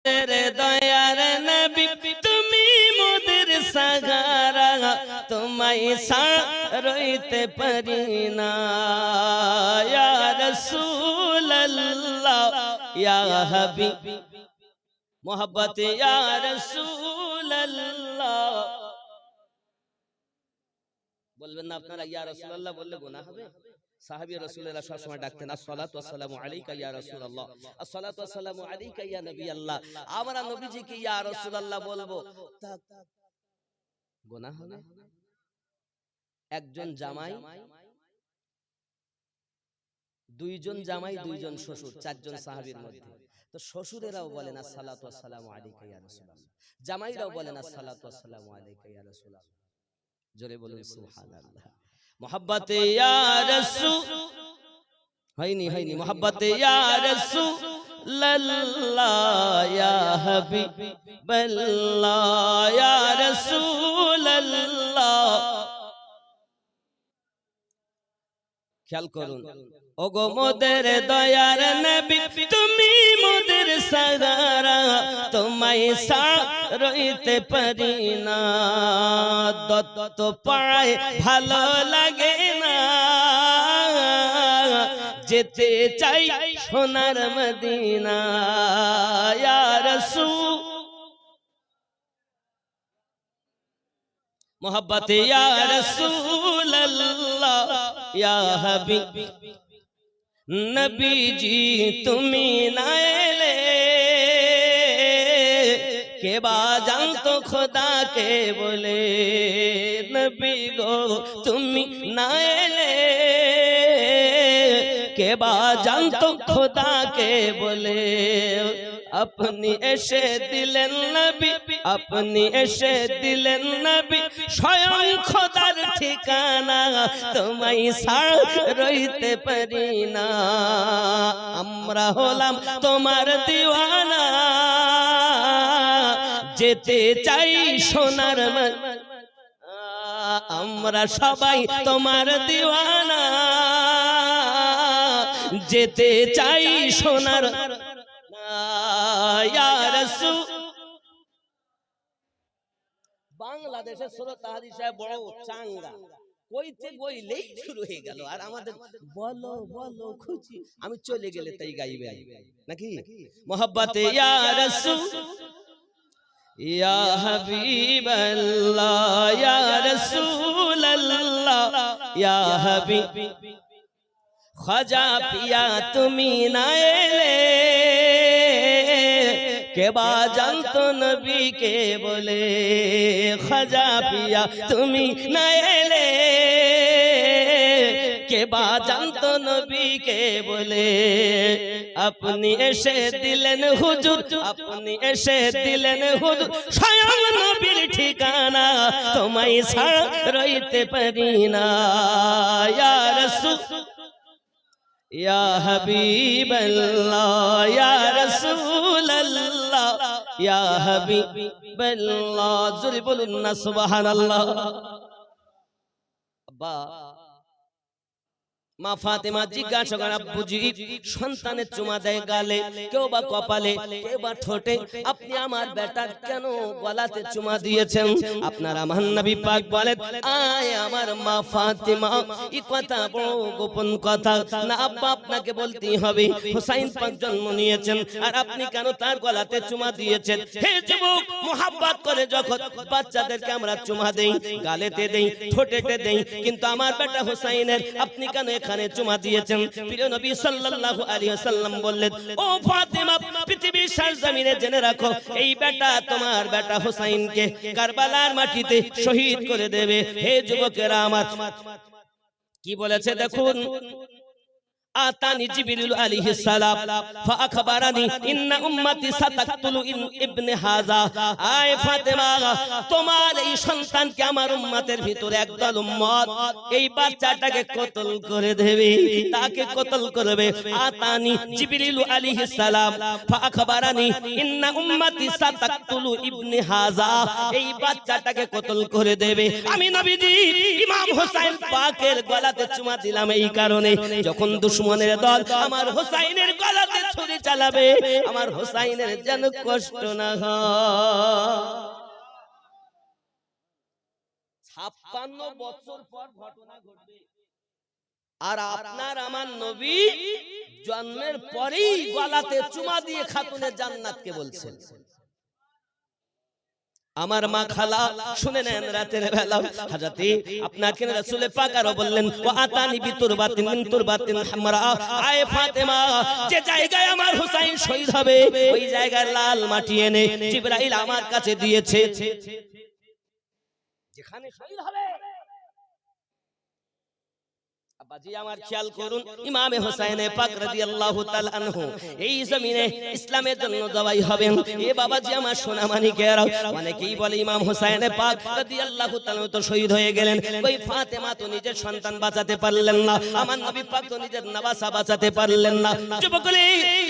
তেরে দয়ার নবী তুমি মোদের সাগারা তোমায় রইতে পারি না ইয়া রাসূলুল্লাহ ইয়া হাবিব মোহাব্বত ইয়া রাসূলুল্লাহ। বলবেন না আপনারা ইয়া রাসূলুল্লাহ বললে গুনাহ হবে? সাহাবী রাসূলুল্লাহ সব সময় ডাকতেন আসসালাতু ওয়াসসালামু আলাইকা ইয়া রাসূলুল্লাহ, আসসালাতু ওয়াসসালামু আলাইকা ইয়া নবী আল্লাহ। আমরা নবীজিকে ইয়া রাসূলুল্লাহ বলবো, তা গুনাহ হবে? একজন জামাই, দুইজন জামাই, দুইজন শ্বশুর, চারজন সাহাবীর মধ্যে তো শ্বশুরেরাও বলেন আসসালাতু ওয়াসসালামু আলাইকা ইয়া রাসূলুল্লাহ, জামাইরাও বলেন আসসালাতু ওয়াসসালামু আলাইকা ইয়া রাসূলুল্লাহ। জোরে বলুন সুবহানাল্লাহ। মোহাব্বতে ইয়া রাসূল হয়নি মোহাব্বতে ইয়া রাসূলুল্লাহ ইয়া হাবিবাল্লাহ ইয়া রাসূলুল্লাহ। খেয়াল করুন, ওগো মোদের দয়ার নবী তুমি মোদের সাগারা তোমায় রইতে পারি না, দত্ত পায় ভালো লাগে না, যেতে চাই সোনার মদিনা ইয়া রাসূল। মোহাব্বতে ইয়া রাসূলুল্লাহ ইয়া হাবিব নবীজি তুমি না এলে কে বা জানতো খোদাকে বলে, নবী গো তুমি না এলে কে বা জানতো খোদাকে বলে। আপনি এসে দিলেন নবী, আপনি এসে দিলেন নবী স্বয়ং খোদার ঠিকানা, তোমায় ছাড়া রইতে পারি না। আমরা হলাম তোমার দিওয়ানা, যেতে চাই সোনার আমরা সবাই তোমার দিওয়ানা, যেতে চাই সোনার ইয়া রাসূল। বাংলাদেশের শ্রোতা হাজী সাহেব বড় চাঙ্গা, কইতে বইলেই শুরু হয়ে গেল, আর আমাদের বলো বলো খুঁজি আমি চলে গেলে তাই গাইবে নাকি। মোহাব্বতে ইয়া রাসূল ইয়া হাবিবাল্লাহ ইয়া রাসূলুল্লাহ ইয়া হাবিব খাজা পিয়া তুমি না এলে কে বা জানতো নবী কে বলে, খাজা পিয়া তুমি না এলে কে বা জানতো নবী কে বলে। আপনি এসে দিলেন হুজুর, আপনি এসে দিলেন হুজুর স্বয়ং নবীর ঠিকানা, তোমায় ছাড়া রইতে পারি না ইয়া রাসূল ইয়া হাবিবাল্লাহ ইয়া রাসূলুল্লাহ ইয়া হাবিবাল্লাহ। জোরে বলুন না সুবহানাল্লাহ। আব্বা মা ফাতেমা জিজ্ঞাসা করে, আব্বুজি সন্তানের চুমা দেয় গালে, কেউ বা কপালে, কেউ বা ঠোঁটে, আপনি আমার বেটার কেন গলাতে চুমা দিয়েছেন? আপনার আমার নবী পাক বলেন, আয় আমার মা ফাতেমা এই কথা বড় গোপন কথা না আব্বা, আপনাকে বলতেই হবে। হুসাইন পাক জন্ম নিয়েছেন আর আপনি কেন তার গলাতে চুমা দিয়েছেন? হে যুবক, মুহাব্বত করে যখন বাচ্চাদেরকে আমরা চুমা দেই, গালেতে দেই, ঠোঁটেতে দেই, কিন্তু আমার বেটা হুসাইনের আপনি কেন এখানে চুমা দিয়েছেন? প্রিয় নবী সাল্লাল্লাহু আলাইহি ওয়াসাল্লাম বললেন, ও ফাতেমা পৃথিবীর সরজমিনে জেনে রাখো, এই বেটা তোমার বেটা হুসাইনকে কারবালার মাটিতে শহীদ করে দেবে। হে যুবকেরা আমার, কি বলেছে দেখুন, আতানি জিবরিল আলাইহিস সালাম ফাআখবারানি ইন্না উম্মতি সাতাকতুলু ইবনে হাযা। আয় ফাতেমা, তোমার এই সন্তানকে আমার উম্মতের ভিতরে একদল উম্মত এই বাচ্চাটাকে কতল করে দেবে, তাকে কতল করবে। আতানি জিবরিল আলাইহিস সালাম ফাআখবারানি ইন্না উম্মতি সাতাকতুলু ইবনে হাযা, এই বাচ্চাটাকে কতল করে দেবে। আমি নবীজি ইমাম হোসেন পাকের গলাতে চুমা দিলাম এই কারণে, যখন দুশমন দুশমনের দল আমার হোসাইনের গলাতে ছুরি চালাবে, আমার হোসাইনের যেন কষ্ট না হয়। 56 বছর পর ঘটনা ঘটবে, আর আপনার আমার নবী জন্মের পরেই গলাতে চুমা দিয়ে খাতুনে জান্নাতকে বলছেন। আমার মা খালা শুনে নেন, রাতের বেলা হযরতে আপনাকে রাসূল পাক আরো বললেন, ওয়া আতানি বিতুরবাতিন মিন তুরবাতিন হামরা, আয়ে ফাতেমা, যে জায়গায় আমার হুসাইন শহীদ হবে ওই জায়গায় লাল মাটি এনে জিবরাইল আমার কাছে দিয়েছে, যেখানে শহীদ হবে। বাজি আমার খেয়াল করুন, ইমামে হোসেন পাক রাদিয়াল্লাহু তাআলা আনহু এই জমিনে ইসলামের জন্য জবাই হবেন। এ বাবাজি আমার সোনা মানিকেরা, অনেকেই বলে ইমাম হোসেন পাক রাদিয়াল্লাহু তাআলা তো শহীদ হয়ে গেলেন, ওই ফাতেমা তো নিজের সন্তান বাঁচাতে পারলেন না, আমার নবী পাক তো নিজের নওয়াসা বাঁচাতে পারলেন না। যুবকরা,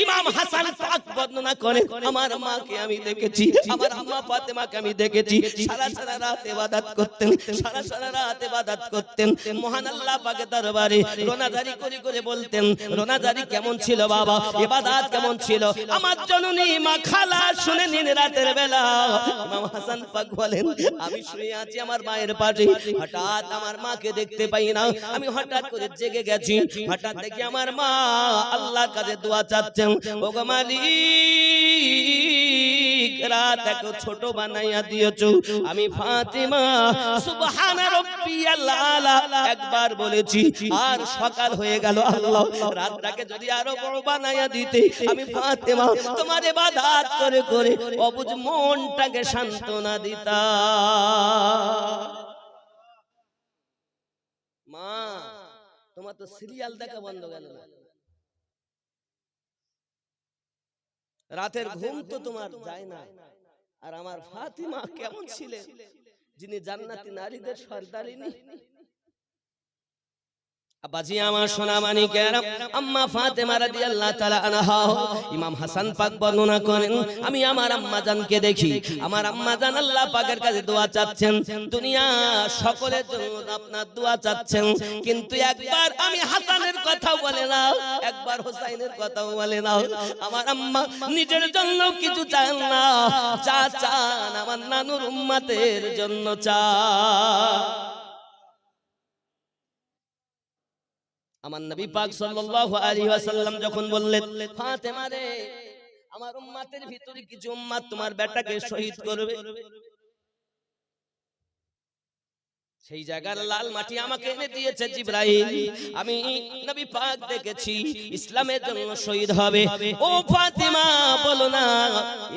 ইমাম হাসান পাক বর্ণনা করেন, আমার মাকে আমি দেখেছি, আমার আম্মা ফাতেমাকে আমি দেখেছি, সারা সারা রাত ইবাদত করতেন, সারা সারা রাত ইবাদত করতেন, মহান আল্লাহ পাকের দরবারে রোনাজারি করে করে বলতেন, রোনাজারি কেমন ছিল বাবা, ইবাদত কেমন ছিল। আমার জননী মা খালা শুনে নিন, রাতের বেলা ইমাম হাসান পাক বলেন, আমি শুয়ে আছি আমার মায়ের পাশে, হঠাৎ আমার মাকে দেখতে পাই না, আমি হঠাৎ করে জেগে গেছি, হঠাৎ দেখি আমার মা আল্লাহর কাছে দোয়া চাচ্ছেন, ওগো মালিক, রাত এত ছোট বানাইয়া দিয়েছো, আমি ফাতেমা সুবহানা রাব্বিয়াল আলা একবার বলেছি, আর সকাল হয়ে গেল, আল্লাহ রাতটাকে যদি আরো বড় বানাইয়া দিতে, আমি ফাতেমা তোমার ইবাদত করে করে অবুঝ মনটাকে সান্ত্বনা দিতাম। মা, তোমার তো সিরিয়াল দেখা বন্ধ গেল না, রাতের ঘুম তো তোমার যায় না, আর আমার ফাতিমা কেমন ছিলেন, যিনি জান্নাতি নারীদের সর্দারিনী। আব্বাজি আমার সোনা মানিকেরা, আম্মা ফাতেমা রাদিয়াল্লাহু তাআলা আনহা, ইমাম হাসান পাক বর্ণনা করেন, আমি আমার আম্মা জানকে দেখি, আমার আম্মা জান আল্লাহ পাকের কাছে দোয়া চাচ্ছেন, দুনিয়া সকলের জন্য আপনার দোয়া চাচ্ছেন, কিন্তু একবার আমি হাসানের কথা বলে না, একবার হোসাইনের কথাও বলে না। আমার আম্মা নিজের জন্য কিছু চান না, যা চান আমার নানুর উম্মতের জন্য চান। আমার নবী পাক সাল্লাল্লাহু আলাইহি ওয়াসাল্লাম যখন বললেন, ফাতেমা রে, আমার উম্মতের ভিতরে কিছু উম্মত তোমার বেটাকে শহীদ করবে, সেই জায়গার লাল মাটি আমাকে এনে দিয়েছে জিবরাইল, আমি নবী পাক দেখেছি ইসলামের জন্য শহীদ হবে। ও ফাতেমা, বলো না,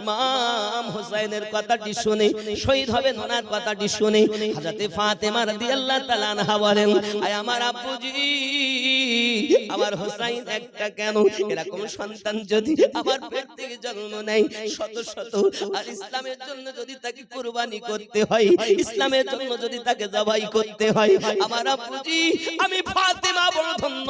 ইমাম হোসেনের কথাটি শুনে শহীদ হবে ওনার কথাটি শুনে হযরতে ফাতেমা রাদিয়াল্লাহু তাআলা আনহা বলেন, আয় আমার আব্বুজি, আমার হোসেন একটা কেন, এরকম সন্তান যদি আমার পেট থেকে জন্ম নেয় শত শত, আর ইসলামের জন্য যদি তাকে কুরবানি করতে হয়, ইসলামের জন্য যদি তাকে জবাই করতে হয়, আমার আব্বুজি আমি ফাতেমা বড় ধন্য,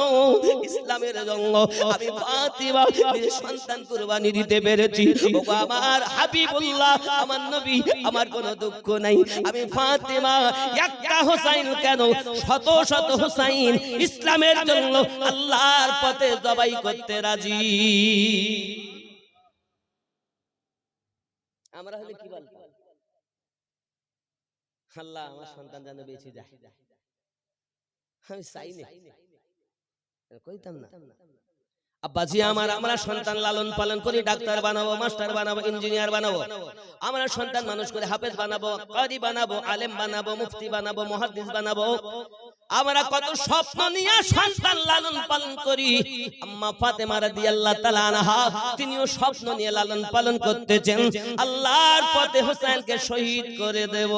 ইসলামের জন্য আমি ফাতেমা নিজের সন্তান কুরবানি দিতে পেরেছি। ও আমার হাবিবুল্লাহ, আমার নবী, আমার কোনো দুঃখ নাই, আমি ফাতেমা একটা হোসেন কেন, শত শত হোসেন ইসলামের জন্য আল্লাহর পথে জবাই করতে রাজি। আমরা হলে কি বলবো, আল্লাহ আমার সন্তান যেন বেঁচে যায়, আমি চাই না, কইতাম না। আব্বাজি আমার, আমরা সন্তান লালন পালন করি, ডাক্তার বানাবো, মাস্টার বানাবো, ইঞ্জিনিয়ার বানাবো, আমরা সন্তান মানুষ করে হাফেজ বানাবো, কারি বানাবো, আলেম বানাবো, মুফতি বানাবো, মুহাদ্দিস বানাবো, আমরা কত স্বপ্ন নিয়ে সন্তান লালন পালন করি। আম্মা ফাতেমা রাদিয়াল্লাহু তাআলা আনহা তিনিও স্বপ্ন নিয়ে লালন পালন করতেছেন, আল্লাহর পথে হোসেনকে শহীদ করে দেব,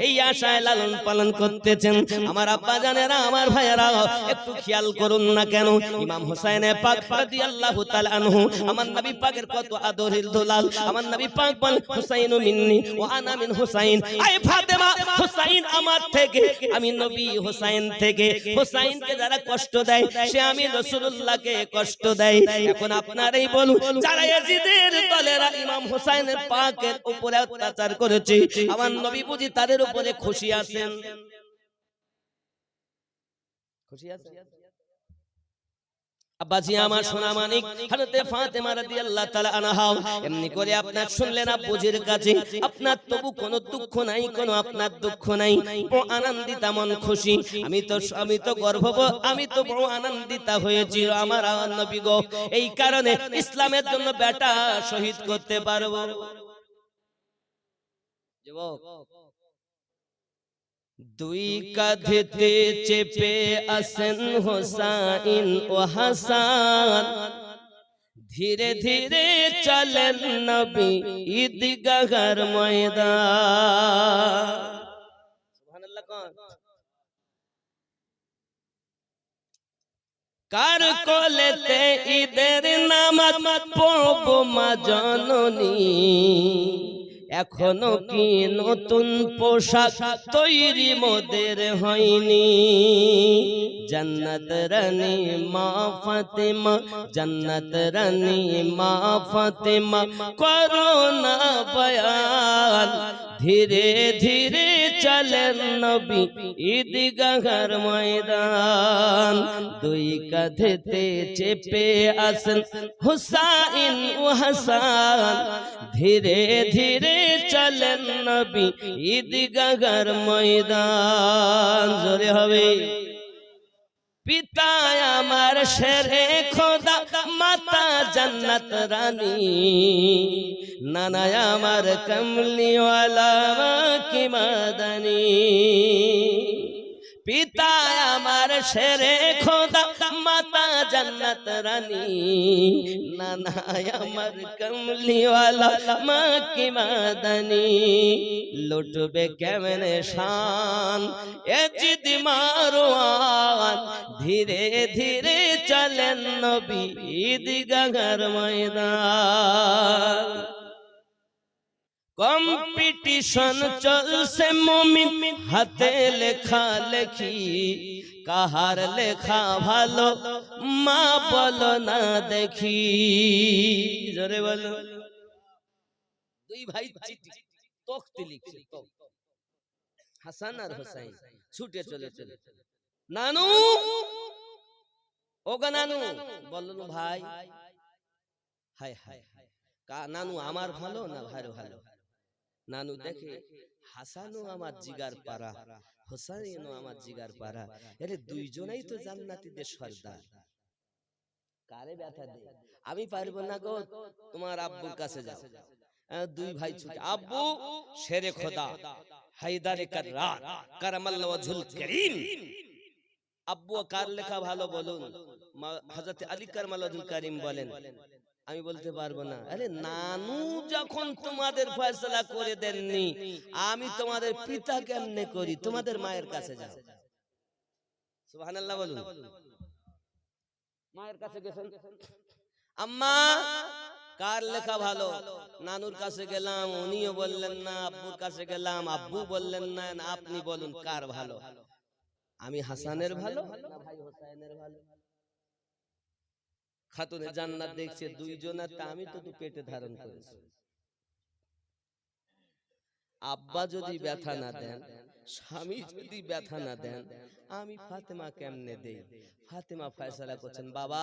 এই আশায় লালন পালন করতেছেন। আমার আব্বা জানেরা, আমার ভাইয়েরা, একটু খেয়াল করুন না কেন, ইমাম হোসেন পাক রাদিয়াল্লাহু তাআলা আনহু আমার নবী পাকের কত আদরের দুলাল। আমার নবী পাক বলেন, হুসাইনু মিন্নি ওয়া আনা মিন হুসাইন, আয় ফাতেমা, হুসাইন আমার থেকে, আমি নবী হোসেন থেকে। হোসেনকে যারা কষ্ট দেয়, সে আমি রাসূলুল্লাহকে কষ্ট দেয়। এখন আপনারাই বলুন, যারা ইয়াজিদের দলেরা ইমাম হোসেনের পাকের উপরে অত্যাচার করেছে, আমার নবী বুঝি তাদের উপরে খুশি আছেন? খুশি আছেন? আব্বাজি আমার সোনা মানিক হযরতে ফাতেমা রাদিয়াল্লাহু তাআলা আনহা এমনি করে আপনার শুনলেন আব্বুজির কাছে আপনার তবু কোনো দুঃখ নাই, কোনো আপনার দুঃখ নাই, বড় আনন্দিতা মন খুশি। আমি তো গর্বব, আমি তো বড় আনন্দিতা হয়েছি আমার নবী গো, এই কারণে ইসলামের জন্য বেটা শহীদ করতে পারবো। যুবক দুই কাঁধেতে চেপে আসেন হোসাইন ও হাসান, ধীরে ধীরে চলেন নবী ঈদগাহর ময়দান। সুবহানাল্লাহ কোন কার কোলেতে ঈদের নামাজ পড়ব মা জননী, এখনো কি নতুন পোশাক তৈরি মোদের হয়নি। জান্নাত রানী মা ফাতেমা, জান্নাত রানী মা ফাতেমা করো না বয়ান, ধীরে ধীরে চলেন নবী ঈদগাহর ময়দান। দুই কাঁধেতে চেপে আসেন হুসাইন ও হাসান, ধীরে ধীরে চলেন নবী ঈদগাহর ময়দান। জোরে হবে। পিতা আমার শেরে খোদা, মাতা জান্নাত রানী, নানা আমার কমলিওয়ালা কি মাদানী। পিতা আমার শেরে খোদা, মাতা জান্নাত রানী, নানা আমার কমলিওয়ালা মা কি মাদানী। লুটবে কেমনে শান এ জিদ মারওয়ান, ধীরে ধীরে চলেন নবী ঈদগাহর ময়দান। কম্পিটিশন চলছে মুমিন হাতে লেখা লেখি, কাহার লেখা ভালো মা বলো না দেখি। জোরে বলো। দুই ভাই চিঠি তখতি লিখছে, হাসান আর হোসাইন ছুটে চলে চলে, নানু ও গো নানু, বলল ভাই, হায় হায় নানু আমার ভালো না ভাইয়ের ভালো। নানু দেখে হাসানও আমার জিগার পারা, হোসাইনও আমার জিগার পারা, এরে দুইজনেই তো জান্নাতীদের সর্দার, কারে ব্যথা দে, আমি পারবো না গো, তোমার আব্বুর কাছে যাও। দুই ভাই ছুটে, আব্বু শেরে খোদা হায়দারে কাররার কারামাল্লাহু ওয়াজহুল কারীম, আব্বু কার লেখা ভালো বলুন। হযরত আলী কারামাল্লাহু ওয়াজহুল কারীম বলেন, আমি বলতে পারবো না। আরে নানু যখন তোমাদের ফয়সালা করে দেননি, আমি তোমাদের পিতা কেমনে করি, তোমাদের মায়ের কাছে যাও। সুবহানাল্লাহ বলুন। মায়ের কাছে গেছেন, আম্মা কার লেখা ভালো, নানুর কাছে গেলাম, উনিও বললেন না, আব্বুর কাছে গেলাম, আব্বু বললেন না, আপনি বলুন কার ভালো, আমি হাসানের ভালো না ভাই হোসাইনের ভালো? খাতুনে জান্নাত দেখছে দুইজনের, তা আমি তো পেটে ধারণ করেছি। আব্বা যদি ব্যথা না দেন, স্বামী যদি ব্যথা না দেন, আমি ফাতেমা কেমনে দেই? ফাতেমা ফয়সালা করছেন, বাবা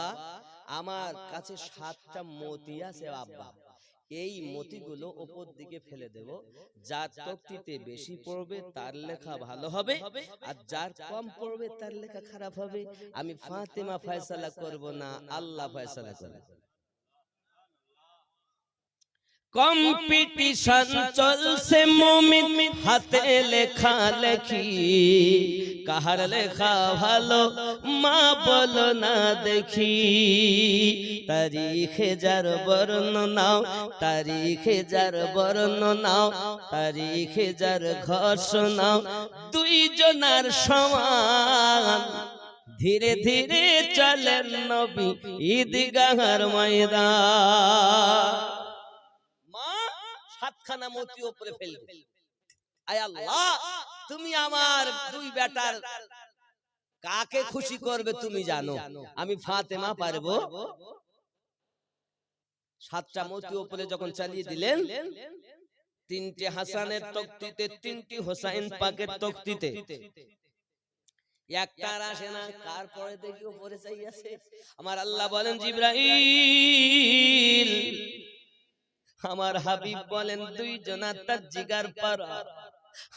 আমার কাছে 7টা মতি আছে আব্বা, এই মতিগুলো উপর দিকে ফেলে দেব, যার তকতিতে বেশি পড়বে তার লেখা ভালো হবে, আর যার কম পড়বে তার লেখা খারাপ হবে। আমি ফাতেমা ফয়সালা করব না, আল্লাহ ফয়সালা করবে। কম্পিটিশন চলছে মুমিন হাতে লেখা লেখি, কাহার লেখা ভালো মা বলো না দেখি। তারিখে যার বর্ণ নাও, তারিখে যার বর্ণ নাও, তারিখে যার ঘর শোনাও, দুইজনার সমান, ধীরে ধীরে চলেন নবী ঈদগাহর ময়দান। মা 7খানা মতি উপরে ফেলবে, আয় আল্লাহ তুমি আমার দুই বেটার কাকে খুশি করবে তুমি জানো, আমি ফাতেমা পারবো। 7টা মতি উপরে যখন চালিয়ে দিলেন, 3টে হাসানের তকতিতে, 3টি হোসাইন পাকের তকতিতে, একটা আর আসে না, কার পরে দেখি উপরে চাই আছে। আমার আল্লাহ বলেন জিবরাইল, আমার হাবিব বলেন দুইজন আত্মার জিগার পারা,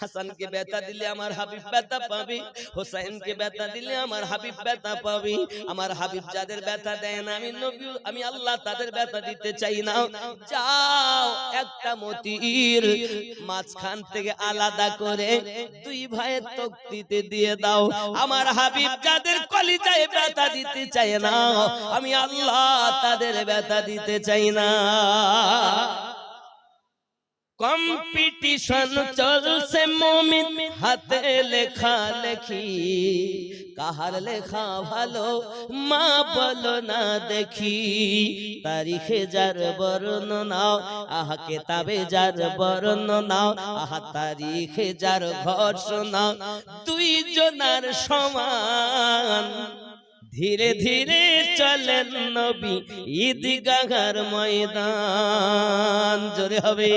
হাসানকে ব্যথা দিলে আমার হাবিব ব্যথা পাবে, হোসেনকে ব্যথা দিলে আমার হাবিব ব্যথা পাবে। আমার হাবিব যাদের ব্যথা দেয় না, আমি নবী, আমি আল্লাহ তাদের ব্যথা দিতে চাই না। যাও একটা মতির মাঝখান থেকে আলাদা করে দুই ভাইয়ের তকতিতে দিয়ে দাও। আমার হাবিব যাদের কলিজায় ব্যথা দিতে চায় না, আমি আল্লাহ তাদের ব্যথা দিতে চাই না। কম্পিটিশন চলছে মুমিন হাতে লেখা লেখি, কাহার লেখা ভালো মা বলো না দেখি। তারিখে যার বর্ণনা, আহা কেতাবে যার বর্ণনা, আহা তারিখে যার ঘোষণা, দুই জনার সমান। ধীরে ধীরে চলেন নবী ঈদগাহর ময়দান। জোরে হবে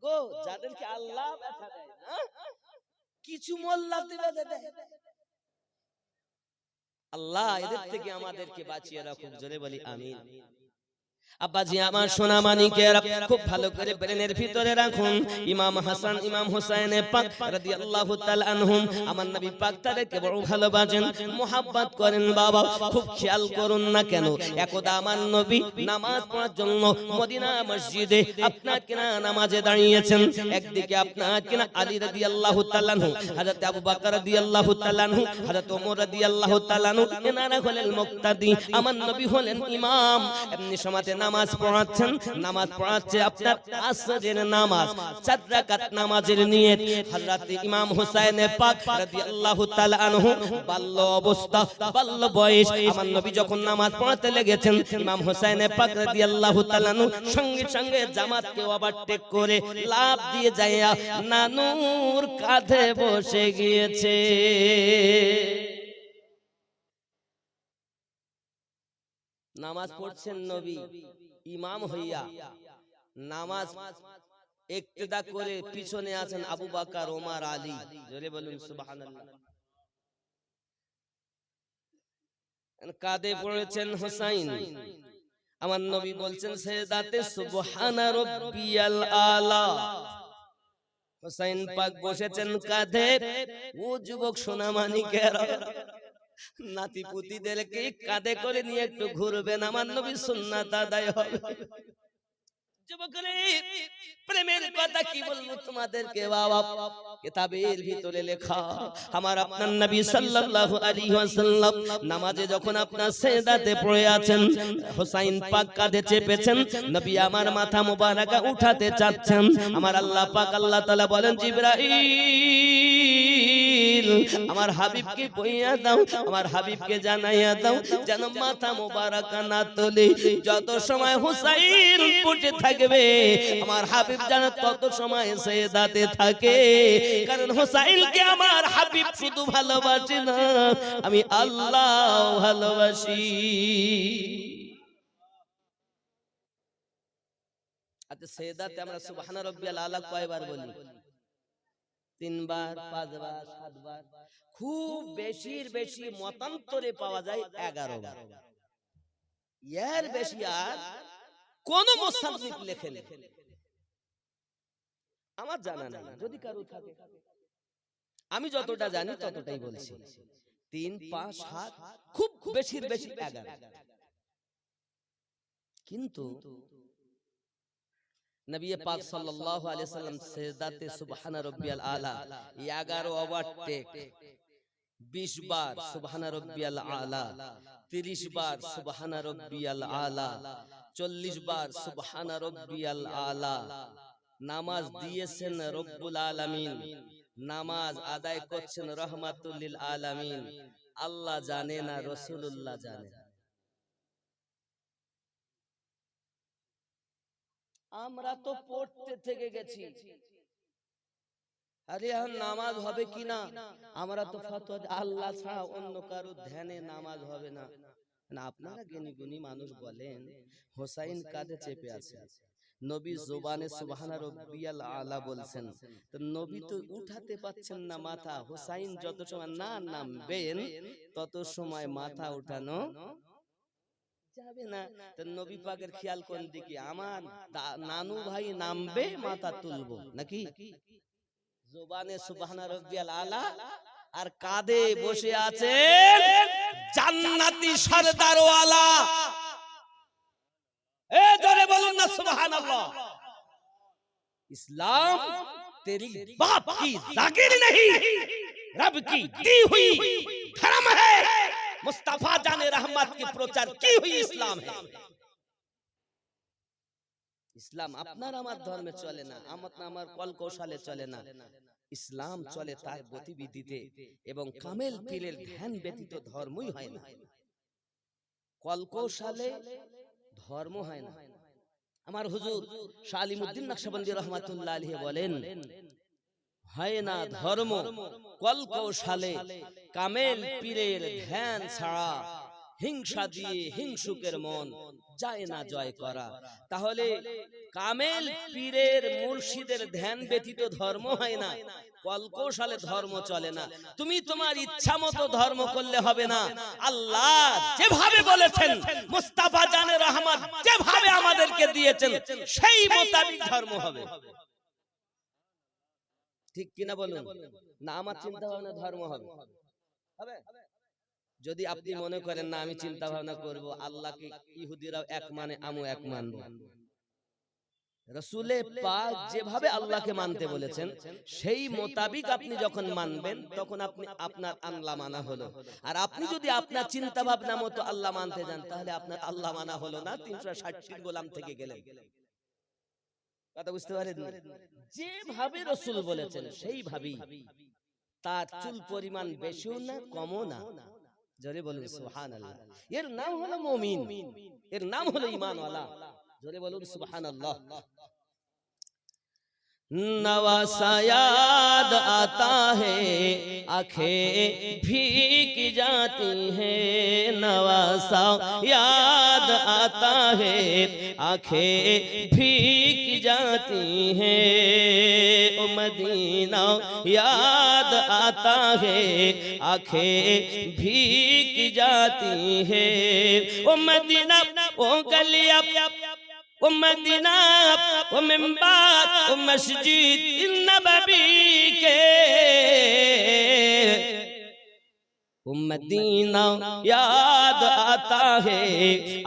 গো, যাদেরকে আল্লাহ ব্যথা দেয় না, কিছু মোল্লাতে ব্যথা দেয়। আল্লাহ এদের থেকে আমাদেরকে বাঁচিয়ে রাখুক। জোরে বলি আমিন। আব্বাজি আমার সোনা মানিকেরা, খুব ভালো করে ব্রেনের ভিতরে রাখুন। ইমাম হাসান ইমাম হুসাইন পাক রাদিয়াল্লাহু তাআলা আনহুম, আমার নবী পাক তাদেরকে বড় ভালোবাসেন, মোহাব্বত করেন। বাবা খুব খেয়াল করুন না কেন, একদা আমার নবী নামাজ পড়ার জন্য মদিনা মসজিদে আপনার কিনা নামাজে দাঁড়িয়েছেন। একদিকে আপনার কিনা আলী রাদিয়াল্লাহু তাআলা আনহু, হযরত আবু বকর রাদিয়াল্লাহু তাআলা আনহু, হযরত ওমর রাদিয়াল্লাহু তাআলা আনহু, এনারা হলেন মুক্তাদি, আমার নবী হলেন ইমাম। এমনি সময়তে নামাজ পড়াচ্ছেন, নামাজ পড়াচ্ছে আপনার আসরের নামাজ, 4 রাকাত নামাজের নিয়ত। হযরত ইমাম হুসাইন পাক রাদিয়াল্লাহু তাআলা আনহু বাল্য অবস্থা, বাল্য বয়স, আমার নবী যখন নামাজ পড়াতে লেগেছেন, ইমাম হুসাইন পাক রাদিয়াল্লাহু তাআলা আনহু সঙ্গে সঙ্গে জামাতকে ওভারটেক করে লাফ দিয়ে যায় নানুর কাঁধে বসে গিয়েছে। নামাজ পড়ছেন নবী ইমাম হইয়া, নামাজ ইক্তেদা করে পিছনে আছেন আবু বকর, ওমর, আলী। জোরে বলুন সুবহানাল্লাহ। কাঁধে পড়েছেন হুসাইন, আমার নবী বলছেন সেজদাতে সুবহানা রাব্বিয়াল আলা। হুসাইন পাক বসেছেন কাঁধে। ও যুবক সোনা মানিকেরা, নাতি পুতিদেরকে কাঁধে করে নিয়ে একটু ঘুরবেন, আমার নবীর সুন্নাত আদায় হবে। যুবকরে প্রেমের কথা কি বলবো তোমাদেরকে বাবা, কিতাবের ভিতরে লেখা। আমার আপনার নবী সাল্লাল্লাহু আলাইহি ওয়াসাল্লাম নামাজে যখন আপনার সিজদাতে পড়ে আছেন, হুসাইন পাক কাঁধে চেপেছেন, নবী আমার মাথা মোবারকা উঠাতে চাচ্ছেন। আমার আল্লাহ পাক আল্লাহ তাআলা বলেন জিবরাইল, আমার হাবিবকে বইয়া দাও, আমার হাবিবকে জানাইয়া দাও যেন মাথা মোবারকা না তোলে। যত সময় হুসাইন পড়ে থাকবে, আমার হাবিব যেন তত সময় সিজদাতে থাকে। কারণ হুসাইনকে আমার হাবিব শুধু ভালোবাসে না, আমি আল্লাহ ভালোবাসি। আচ্ছা সিজদাতে আমরা সুবহান রাব্বিয়াল আলা কয়বার বলি? 3 বার, 5 বার, 7 বার, খুব বেশির বেশি মতান্তরে পাওয়া যায় 11 বার। এর বেশি আর কোন মুসান্নিফ লেখেন আমার জানা নাই, যদি কারো থাকে। আমি যতটা জানি ততটাই বলছি। 3, 5, 7, খুব বেশির বেশি 11। কিন্তু নবী পাক সাল্লাল্লাহু আলাইহি সাল্লাম সিজদাতে সুবহান রাব্বিয়াল আলা 11 ওভারটেক, 20 বার সুবহান রাব্বিয়াল আলা, 30 বার সুবহান রাব্বিয়াল আলা, 40 বার সুবহান রাব্বিয়াল আলা। নামাজ দিয়েছেন রব্বুল আলামিন, নামাজ আদায় করছেন রহমাতুল লিল আলামিন। আল্লাহ জানে না, রাসূলুল্লাহ জানে। আমরা তো পড়তে থেকে গেছি, আরে আর নামাজ হবে কিনা আমরা তো ফতোয়া, আল্লাহ ছাড়া অন্য কারো ধ্যানে নামাজ হবে না। না, আপনারা জ্ঞানী গুণী মানুষ বলেন হুসাইন কাঁধে চেপে আছে, নবী জবানে সুবহানা রাব্বিয়াল আলা বলছেন, তো নবী তো উঠাতে পাচ্ছেন না মাথা। হুসাইন যত সময় না নামবেন তত সময় মাথা উঠানো যাবে না। তো নবী পাকের খেয়াল কোন দিকে? আমার নানু ভাই নামবে মাথা তুলবো নাকি? জবানে সুবহানা রাব্বিয়াল আলা আর কাঁধে বসে আছেন জান্নাতি সরদারওয়ালা। এ জোরে বলুন না সুবহানাল্লাহ। इस्लाम तेरी बाप की जागीर नहीं, रब की दी हुई धर्म है। मुस्तफा जाने रहमत की प्रचार की हुई इस्लाम है। इस्लाम আপনার আমার ধর্মে চলে না, আমার কল কৌশলে চলে না। ইসলাম চলে তার গতিবিধিতে, এবং কামেল পীরের ধ্যান ব্যতীত ধর্মই হয় না। কল কৌশলে ধর্ম হয় না। আমার হুজুর শাহ আলিমউদ্দিন নকশবন্দি রহমাতুল্লাহ আলাইহি বলেন, হয় না ধর্ম কল কৌশলে, কামেল পীরের ধ্যান ছাড়া হিংসা দিয়ে হিংসুকের মন যায় না জয় করা। তাহলে কামেল পীরের মুর্শিদের ধ্যান ব্যতীত ধর্ম হয় না, কল কৌশলে ধর্ম চলে না। তুমি তোমার ইচ্ছা মতো ধর্ম করলে হবে না। আল্লাহ যেভাবে বলেছেন, মুস্তাফা জানে রহমত যেভাবে আমাদেরকে দিয়েছেন, সেই মোতাবেক ধর্ম হবে। ঠিক কিনা বলুন? না আমার চিন্তা ভাবনা ধর্ম হবে? হবে? যদি আপনি মনে করেন না আমি চিন্তা ভাবনা করব, আল্লাহকে ইহুদিরাও এক মানে আমিও এক মানব, রাসূলে পাক যেভাবে আল্লাহকে মানতে বলেছেন সেই মোতাবিক আপনি যখন মানবেন, তখন আপনি আপনার আল্লাহ মানা হলো। আর আপনি যদি আপনার চিন্তা ভাবনা মতো আল্লাহ মানতে যান, তাহলে আপনার আল্লাহ মানা হলো না, 360 গোলাম থেকে গেলেন। কথা বুঝতে পারেন? যেভাবে রাসূল বলেছেন সেইভাবেই, তার চুল পরিমাণ বেশিও না কমও না। জোরে বলুন সুবহানাল্লাহ। এর নাম হলো মুমিন, এর নাম হলো ঈমানওয়ালা। জোরে বলুন সুবহানাল্লাহ। नवासा याद आता है, आंखें भीग जाती हैं। नवासा याद आता है, आंखें भीग जाती हैं। ओ मदीना याद आता है, आंखें भीग जाती हैं। ओ मदीना ओ गलियां, ओ मदीना ओ मिंबर ओ मस्जिद नबवी के, ओ मदीना याद आता है,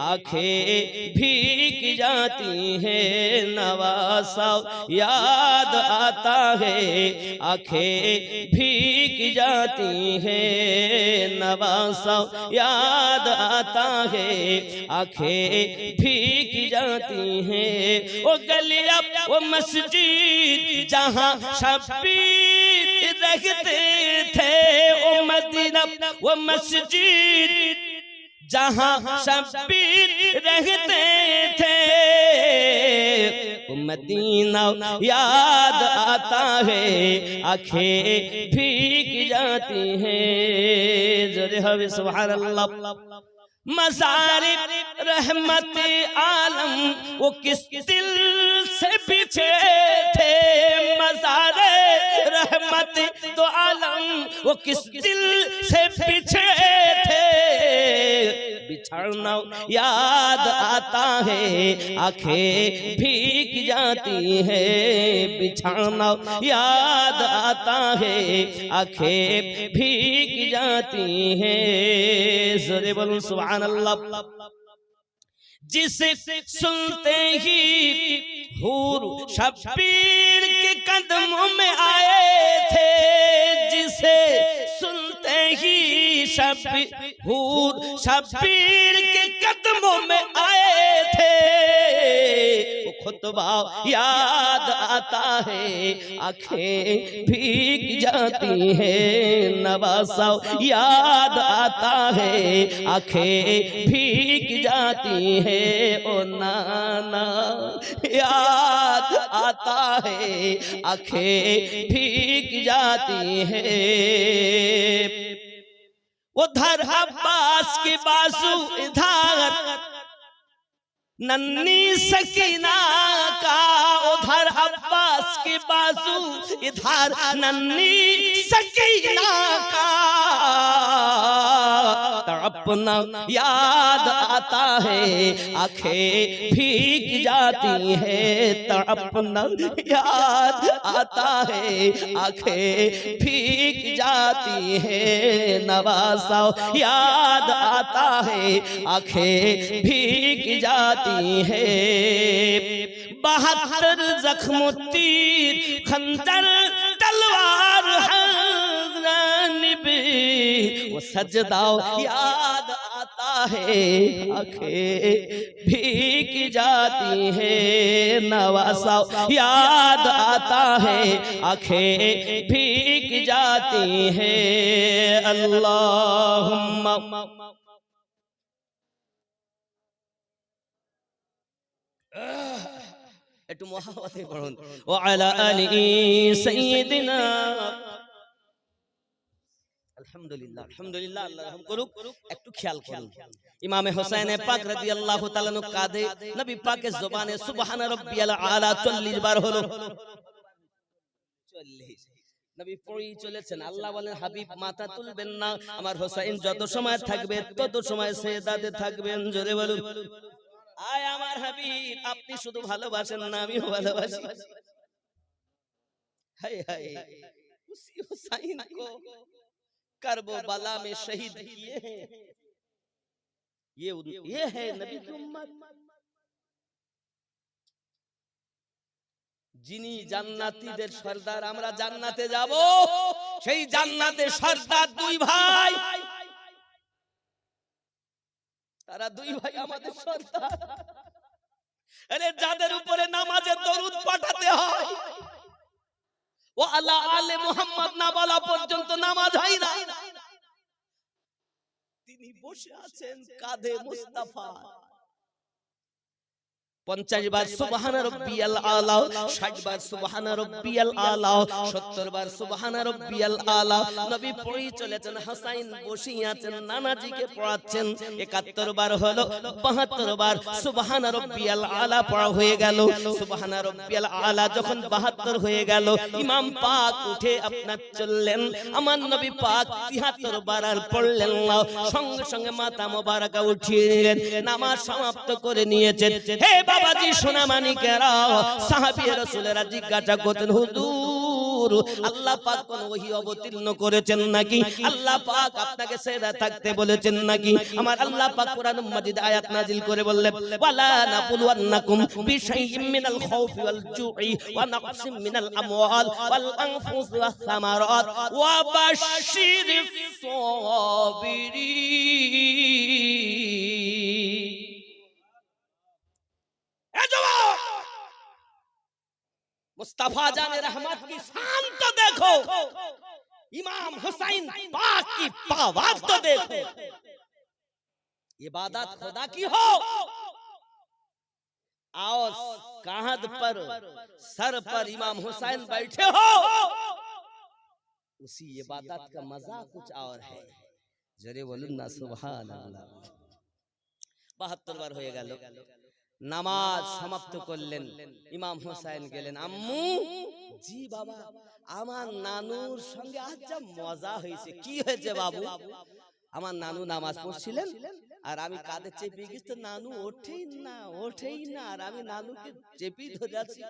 आंखें भीग जाती हैं। नवासा याद आता है, आंखें भीग जाती हैं। नवासा याद आता है, आंखें भीग जाती हैं। ओ गलियां ओ मस्जिद जहां शबीर रहते थे, ओ मदीना वो मस्जिद जहां शबीर रहते थे। मदीना याद आता है, आंखें भीग जाती हैं। जोरे हवे सुभानअल्लाह। मज़ारे रहमत आलम वो किस दिल से पीछे थे। मज़ारे रहमत तो आलम वो किस दिल से पीछे थे। बिछड़ना याद आता है, आंखें भीग जाती है। बिछड़ना याद आता है, आंखें भीग जाती है। ज़ोरे बोलो सुभान अल्लाह। जिसे सुनते ही हूर शबीर के कदमों में आए थे। जिसे सुनते ही हूर शबीर के कदमों में आए थे। वो खुतबा याद आता है, आंखें भीग जाती हैं। नवासा याद आता है, आंखें भीग जाती हैं। ओ नाना याद आता है, आंखें भीग जाती हैं। उधर अब्बास की बाजू इधर नन्ही सकीना का उधर अब्बास के बाजू, इधर नन्ही सकीना का तड़पना याद आता है, आंखें भीग जाती है, तड़पना याद आता है, आंखें भीग जाती है, नवासा याद आता है, आंखें भीग जाती है। 72 जख्म तीर खंजर तलवार वो सजदा याद आता है, आंखें भीग जाती है, नवासा याद आता है, आंखें भीग जाती है। अल्लाहुम्मा একটু মুহাব্বতে পড়ুন, ওয়া আলা আলি সাইয়্যিদিনা। আলহামদুলিল্লাহ, আলহামদুলিল্লাহ, আল্লাহ রহম করুক। একটু খেয়াল করুন, ইমামে হোসেন পাক রাদিয়াল্লাহু তাআলা নু কাঁদে, নবী পাকের জবানে সুবহান রাব্বিয়াল আলা 40 বার হলো। 40 নবী পড়েই চলেছেন। আল্লাহ বলেন, হাবিব মাথা তুলবেন না, আমার হোসেন যত সময় থাকবে তত সময় সেজদাতে থাকবেন। জোরে বলুন, আয় আমার হাবিব, আপনি শুধু ভালোবাসেন না, আমিও ভালোবাসি। হায় হায়, উসি হুসাইন কো करबला में शहीद किए हैं, ये है नबी की उम्मत, যিনি জান্নাতীদের সর্দার। আমরা জান্নাতে যাব, সেই জান্নাতের সর্দার দুই ভাই, তারা দুই ভাই আমাদের সর্দার। আরে যাদের উপরে নামাজের দরুদ পাঠাতে হয়, ও আল্লাহ আলে মুহাম্মদ না বলা পর্যন্ত নামাজ হয় না। তিনি বসে আছেন কাঁধে মুস্তাফা। 50 বার সুবহান রাব্বিয়াল আলা, 60 বার সুবহান রাব্বিয়াল আলা, 70 বার সুবহান রাব্বিয়াল আলা। নবী পড়েই চলেছেন, হাসাইন বসে আছেন, নানাজিকে পড়াচ্ছেন। 71 বার হলো, 72 বার সুবহান রাব্বিয়াল আলা পড়া হয়ে গেল। সুবহান রাব্বিয়াল আলা যখন 72 হয়ে গেল, ইমাম পাক উঠে আপনার চললেন। আমার নবী পাক 73 বার আর পড়লেন না, সঙ্গে সঙ্গে মাথা মোবারকা উঠিয়ে নিলেন, নামাজ সমাপ্ত করে নিয়েছেন। হে বাবাজি, সোনা মানিকেরা, সাহাবী রাসূলেরা জিজ্ঞাসা করতেন, হুজুর আল্লাহ পাক কোন ওহী অবতীর্ণ করেছেন নাকি? আল্লাহ পাক আপনাকে সেজদা থাকতে বলেছেন নাকি? আমার আল্লাহ পাক কোরআন মাজিদ আয়াত নাজিল করে বললেন, ওয়ালা নাকুলুন্নাকুম বিশাইইম মিনাল খাউফি ওয়াল জুই ওয়া নাকসিম মিনাল আমওয়াল ওয়াল আনফুস ওয়াস সামারাত ওয়া বাশশিরিস সাবিরিন। मुस्तफा जाने रहमत की शान तो देखो, इमाम हुसैन पाक की पावाज तो देखो। इबादत खुदा की हो, आओ कांध पर, सर पर इमाम हुसैन बैठे हो, उसी इबादत का मजा कुछ और है। जरे बोलूं ना सुभान अल्लाह। 72 বার হয়ে গেল, নামাজ সমাপ্ত করলেন। ইমাম হোসেন গেলেন, আম্মু। জি বাবা, আমার নানুর সঙ্গে আজ যা মজা হয়েছে। কি হয়েছে বাবু? আমার নানু নামাজ পড়ছিলেন আর আমি কাঁধে চেপে গেছি, তো নানু ওঠেই না, আর আমি নানুকে চেপে ধরে আছি।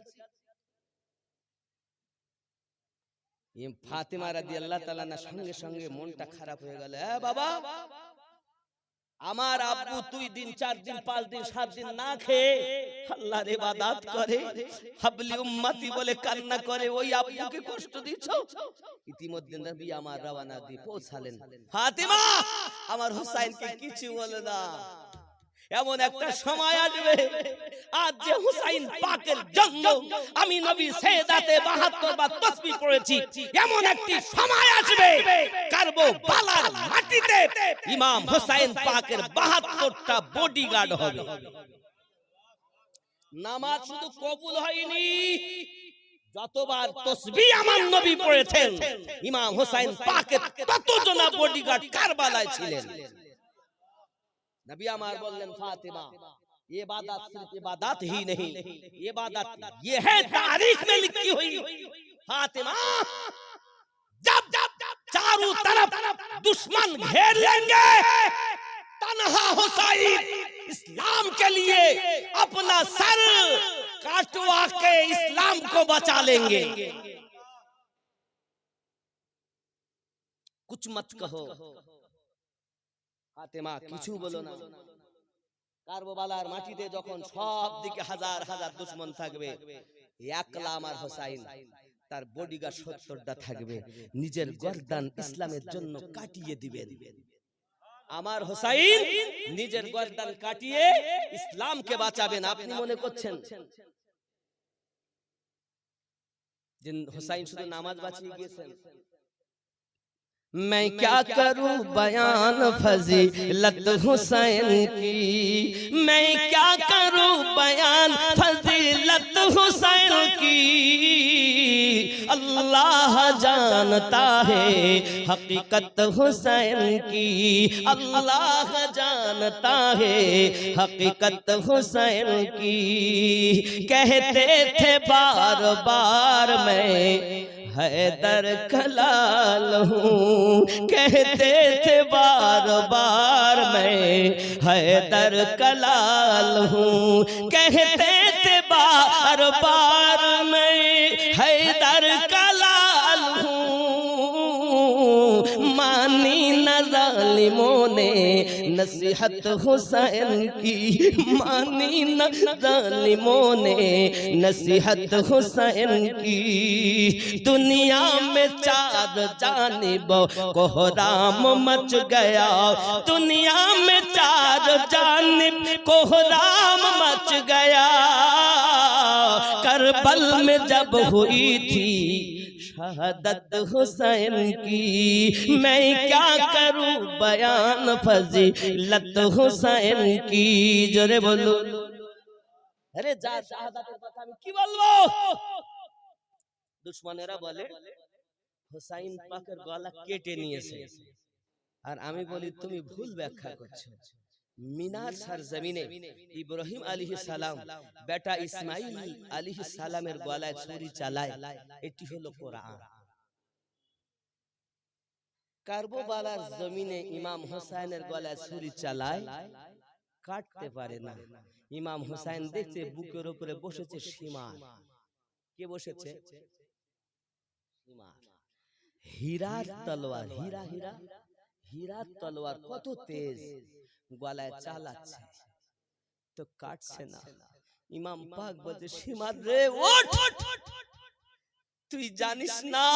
ফাতেমা রাদিয়াল্লাহু তাআলা না সঙ্গে সঙ্গে মনটা খারাপ হয়ে গেল। বাবা, আমার আব্বু 2 দিন 4 দিন 5 দিন 7 দিন না খেয়ে আল্লাহর ইবাদত করে, হাবলি উম্মতি বলে কান্না করে, ওই আব্বুকে কষ্ট দিছো। ইতিমধ্যে নবী আমার রওনা দিয়ে পৌঁছালেন। ফাতেমা, আমার হোসেনকে কিছু বলে না, এমন একটা সময় আসবে, আজ যে হুসাইন পাকের জন্য আমি নবী সেজদাতে 72 বার তাসবিহ পড়েছি, এমন একটি সময় আসবে কারবালার মাটিতে ইমাম হুসাইন পাকের 72টা বডিগার্ড হবে। নামাজ শুধু কবুল হয়নি, যতবার তাসবিহ আমার নবী পড়েছেন ইমাম হুসাইন পাকের ততজন বডিগার্ড কারবালায় ছিলেন। নবী আমার বললেন, ফাতেমা ये इबादत सिर्फ इबादत ही नहीं, ये इबादत ये है तारीख में लिखी हुई। फातिमा जब चारों तरफ दुश्मन घेर लेंगे, तन्हा हुसैन इस्लाम के लिए अपना सर काटवा के इस्लाम को बचा लेंगे। कुछ मत कहो ফাতেমা, কিছু বলো না। কারবালার মাটিতে যখন সব দিকে হাজার হাজার দুশমন থাকবে, একলা আমার হোসাইন তার বডিগার্ড 70টা থাকবে, নিজের গর্দান ইসলামের জন্য কাটিয়ে দিবেন। আমার হোসাইন নিজের গর্দান কাটিয়ে ইসলামকে বাঁচাবেন। আপনি মনে করছেন যে হোসাইন শুধু নামাজ বাঁচিয়ে গিয়েছেন? मैं क्या करूं बयान फजीलत हुसैन की, मैं क्या करूं बयान फजीलत हुसैन की। अल्लाह जानता है हकीकत हुसैन की, अल्लाह जानता है हकीकत हुसैन की। कहते थे बार बार मैं हैदर कलाल हूँ, कहते थे बार बार मैं हैदर कलाल हूँ, कहते थे बार बार मैं हैदर कलाल हूँ। मानी न जालिमों ने नसीहत हुसैन की, मानी न जालिमों ने नसीहत हुसैन की। दुनिया में चार जानिब कोहराम मच गया, दुनिया में चार जानिब कोहराम मच गया। करबल में जब हुई थी शहादत हुसैन की, मैं क्या करूं बयान फजीलत हुसैन की। जोरे बोलो, अरे जा শাহাদাতের কথা আমি কি বলবো? দুশমনেরা বলে হোসাইন পাকের গলা কেটে নিয়েছে, আর আমি বলি তুমি ভুল ব্যাখ্যা করছো। মিনার সরজমিনে ইব্রাহিম আলাইহিস সালাম বেটা ইসমাইল আলাইহিস সালামের গলায় ছুরি চালায়, এটি হলো কোরআন। কারবালার জমিনে ইমাম হোসেনের গলায় ছুরি চালায়, কাটতে পারে না। ইমাম হোসেন দেখছে বুকের উপরে বসেছে সীমার। কে বসেছে? হীরার তলোয়ার। হীরা হীরা হীরার তলোয়ার কত তেজ, গলায় চালাচ্ছে তো কাটছে না। ইমাম পাক বলছে সীমার রে ওঠ, তুই জানিস না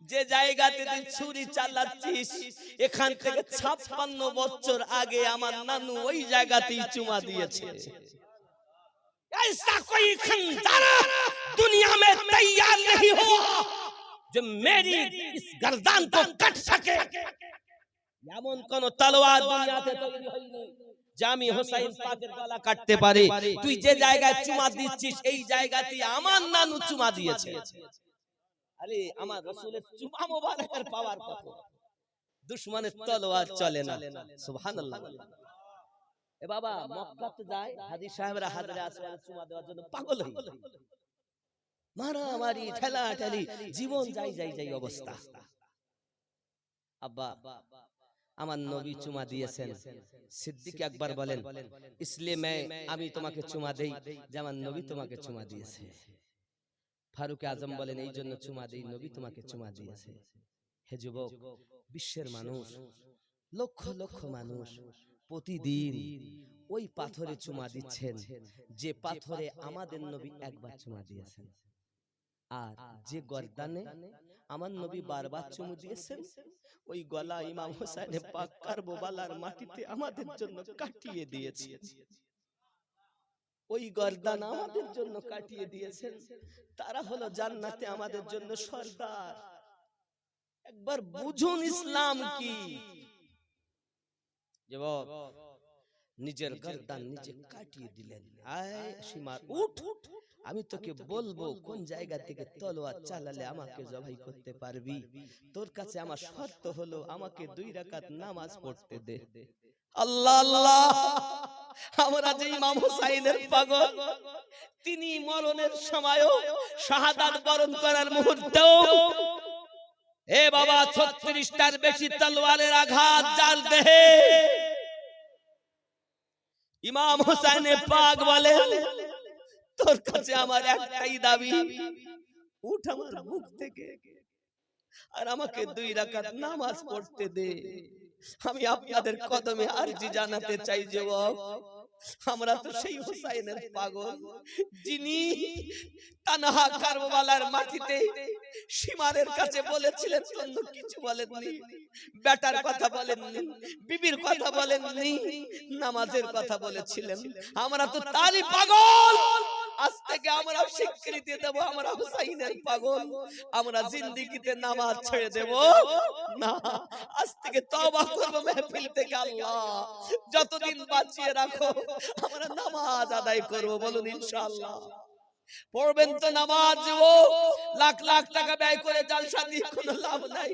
যে জায়গাতে তুই ছুরি চালাচ্ছিস এখান থেকে 56 বছর আগে আমার নানু ওই জায়গাতেই চুমা দিয়েছে। ऐसा कोई खंजर दुनिया में तैयार नहीं हुआ जो मेरी इस गर्दन को कट सके। এমন কোন তলোয়ার দুনিয়াতে তৈরি হয়নি যে আমি হোসেন পাকের গলা কাটতে পারে। তুই যে জায়গায় চুমা দিচ্ছিস এই জায়গাতেই আমার নানু চুমা দিয়েছে। আরে আমার রাসূলের চুমা মোবারকের পাওয়ার কত, দুশমনের তলোয়ার চলে না। সুবহানাল্লাহ। এ বাবা মক্কাতে যায় হাজী সাহেবরা হাজরে আসওয়াদ চুমা দেওয়ার জন্য পাগল হয়ে যায়, মারামারি ঠেলাঠেলি, জীবন যাই যাই যাই অবস্থা। আব্বা আমার নবী চুমা দিয়েছেন। সিদ্দিক আকবর বলেন इसलिए मैं আমি তোমাকে চুমা দেই যে আমার নবী তোমাকে চুমা দিয়েছে। ফারুক আজম বলেন এই জন্য চুমা দেই, নবী তোমাকে চুমা দিয়েছে। হে যুবক, বিশ্বের মানুষ, লক্ষ লক্ষ মানুষ প্রতিদিন ওই পাথরে চুমা দিচ্ছেন যে পাথরে আমাদের নবী একবার চুমা দিয়েছেন, আর যে গর্দানে আমার নবী বারবার চুমু দিয়েছেন ওই গলা ইমাম হোসেন পাক কারবালার মাটিতে আমাদের জন্য কাটিয়ে দিয়েছেন। ওই গর্দান আমাদের জন্য কাটিয়ে দিয়েছেন। তারা হলো জান্নাতে আমাদের জন্য সরদার। একবার বুঝুন ইসলাম কি। যুবক, নিজের গর্দান নিজে কাটিয়ে দিলেন। আয় সীমার উঠ, আমি তোকে বলবো কোন জায়গা থেকে তলোয়ার চালালে আমাকে জবাই করতে পারবি। তোর কাছে আমার শর্ত হলো আমাকে 2 রাকাত নামাজ পড়তে দে। আল্লাহ আল্লাহ, আমরা যে ইমাম হুসাইনের পাগল, তিনি মরণের সময়ও শাহাদাত বরণ করার মুহূর্তেও এ বাবা 36টার বেশি তলোয়ারের আঘাত জাল দেহে ইমাম হুসাইন পাক বলেন, তোর কাছে আমার একটাই দাবি, উঠ আমার বুক থেকে আর আমাকে 2 রাকাত নামাজ পড়তে দে। আমি আপনাদের কদমে আরজি জানাতে চাই যুবক, আমরা তো সেই হুসাইনের পাগল যিনি তানহা কারবালার মাটিতে সীমারের কাছে বলেছিলেন, অন্য কিছু বলেননি, বেটার কথা বলেননি, বিবির কথা বলেননি, নামাজের কথা বলেছিলেন। আমরা তো তারই পাগল। আজ থেকে আমরা স্বীকৃতি দেব, আমরা হুসাইনের পাগল। আমরা জিন্দেগিতে নামাজ ছেড়ে দেব না। আজ থেকে তওবা করব মাহফিল থেকে। আল্লাহ যতদিন বাঁচিয়ে রাখো আমরা নামাজ আদায় করব, বলুন ইনশাআল্লাহ। পড়বেন তো নামাজ। ও লাখ লাখ টাকা ব্যয় করে জালসা দিয়ে কোনো লাভ নাই,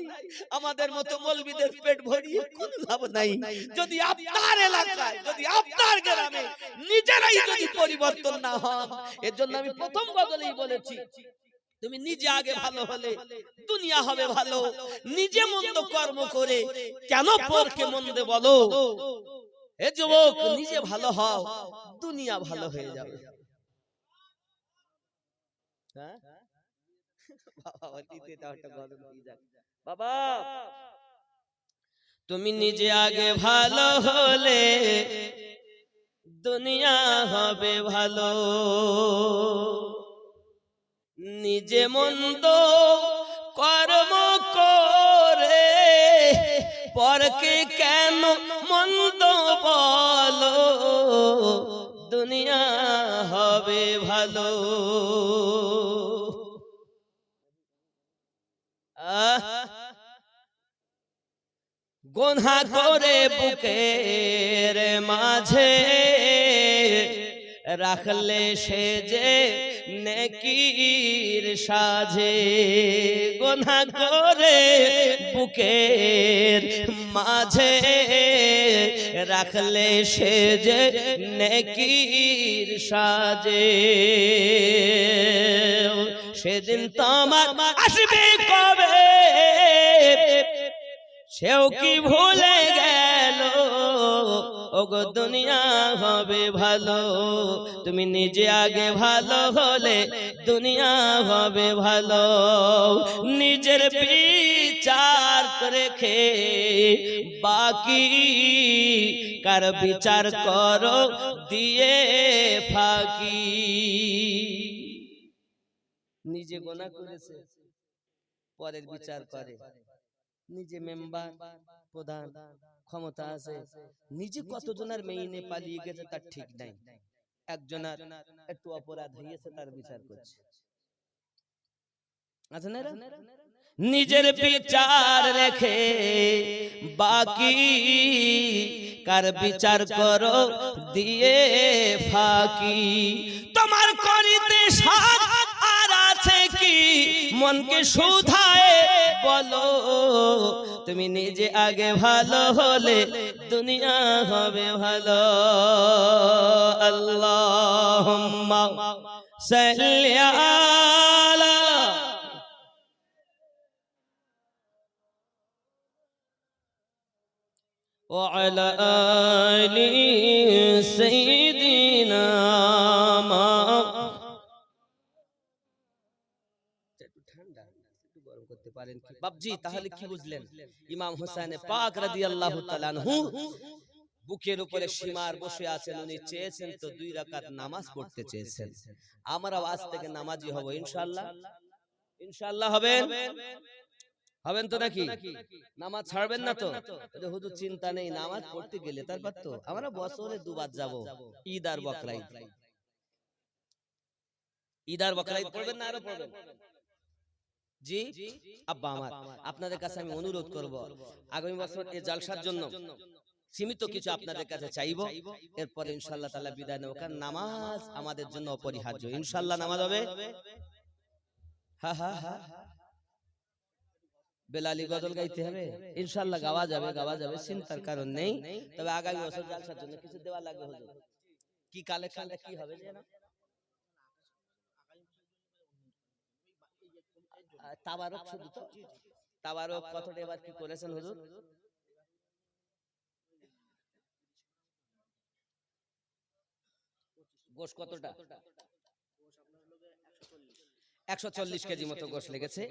আমাদের মতো মৌলবীদের পেট ভরিয়ে কোনো লাভ নাই। যদি আপনার এলাকায়, যদি আপনার গ্রামে নিজেরাই যদি পরিবর্তন না হন, এর জন্য আমি প্রথম গজলেই বলেছি, তুমি নিজে আগে ভালো হলে দুনিয়া হবে ভালো। নিজে মন্দ কর্ম করে কেন পরকে মন্দে বলো? এ যুবক, নিজে ভালো হও, দুনিয়া ভালো হয়ে যাবে। বাবা, তুমি নিজে আগে ভালো হলে দুনিয়া হবে ভালো। নিজে মন্দ কর্ম করে পরকে কেন মন্দ বলো? দুনিয়া হবে ভালো। গুনাহ করে বুকের মাঝে রাখলে সে যে নেকির সাজে। গুনাহ করে বুকের মাঝে রাখলে সে যে নেকির সাজে। সেদিন তোমার আসবে কবে সেও কি ভুলে গেল? ওগো দুনিয়া হবে ভালো। তুমি নিজে আগে ভালো হলে দুনিয়া হবে ভালো। নিজের বিচার রেখে বাকি কার বিচার করো দিয়ে ফাঁকি। নিজে গুনাহ করেছে পরের বিচার করে, নিজে মেম্বার প্রধান ক্ষমতা আছে, নিজে কতজনের মেইনে পালিয়ে গেছে তার ঠিক নাই, একজনের একটু অপরাধ হয়েছে তার বিচার করছে। আছে না? নিজের বিচার রেখে বাকি কার বিচার করো দিয়ে ফাঁকি। তোমার করিতে সাধ আর আছে কি মনকে শুধায় বলো? তুমি নিজে আগে ভালো হলে দুনিয়া হবে ভালো। আল্লাহুম্মা সাল্লি আলা ওয়া আলা আলি সাইয়্যিদিনা বাবজি। তাহলে কি বুঝলেন? ইমাম হুসাইন পাক রাদিয়াল্লাহু তাআলা আনহু বুকের উপরে সীমার বসে আছেন, উনি চেয়েছেন তো 2 রাকাত নামাজ পড়তে চেয়েছেন। আমরা আজ থেকে নামাজি হব ইনশাআল্লাহ। ইনশাআল্লাহ হবেন, হবেন তো নাকি? নামাজ ছাড়বেন না তো? হুজুর চিন্তা নেই, নামাজ পড়তে গেলে তারপর তো আমরা বছরে 2 বার যাব, ঈদ আর বকরা ঈদ। ঈদ আর বকরা ঈদ পড়বেন না আরো পড়বেন? জি আব্বা আমার, আপনাদের কাছে আমি অনুরোধ করব, আগামী বছর এই জালসার জন্য সীমিত কিছু আপনাদের কাছে চাইবো, এরপর ইনশাআল্লাহ তাআলা বিদায় নেব। কারণ নামাজ আমাদের জন্য অপরিহার্য। ইনশাআল্লাহ নামাজ হবে। হ্যাঁ হ্যাঁ হ্যাঁ, বেলালি গজল গাইতে হবে, ইনশাআল্লাহ গাওয়া যাবে, চিন্তার কারণ নেই। তবে আগামী বছর জালসার জন্য কিছু দেওয়া লাগবে হুজুর। কি কালেকশনটা কি হবে যেন? তাবারক শুধু তো? তাবারক কতটা এবার কি করেছেন হুজুর? গোশ কতটা? 140 কেজি মতো গোশ লেগেছে।